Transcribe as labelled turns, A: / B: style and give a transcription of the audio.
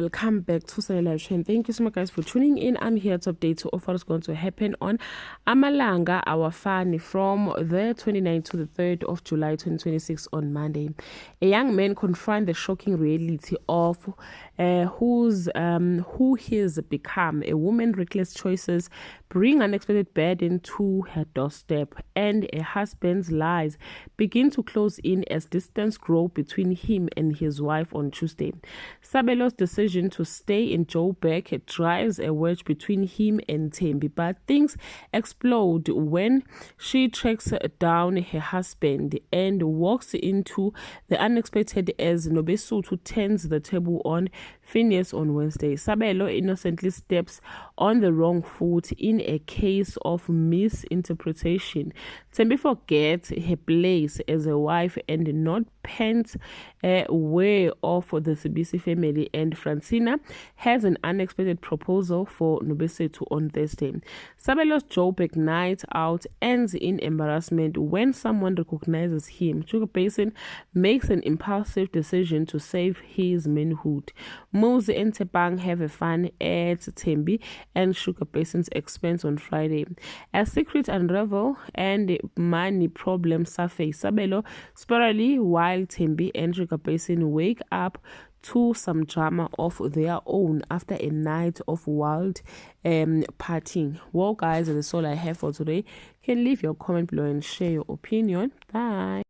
A: welcome back to Sunny Live Show. Thank you so much, guys, for tuning in. I'm here to update you of what is going to happen on Amalanga Awafani from the 29th to the 3rd of July 2026 on Monday. A young man confronted the shocking reality of who he has become. A woman's reckless choices bring unexpected burden to her doorstep, and a husband's lies begin to close in as distance grows between him and his wife on Tuesday. Sabelo's decision to stay in Joburg drives a wedge between him and Thembi, but things explode when she tracks down her husband and walks into the unexpected as Nobesuthu turns the table on Phineas on Wednesday. Sabelo innocently steps on the wrong foot in a case of misinterpretation. Thembi forgets her place as a wife and not pants aware of the Sibisi family, and Francina has an unexpected proposal for Nobesethu on Thursday. Sabelo's Joburg night out ends in embarrassment when someone recognizes him. Sugar Basin makes an impulsive decision to save his manhood. Muzi and Tebang have a fun at Thembi and Sugar Basin's expense on Friday. As secrets unravel and money problems surface, Sabelo spirally while Thembi and Sugar Basin wake up to some drama of their own after a night of wild partying. Well, guys, that's all I have for today. You can leave your comment below and share your opinion. Bye.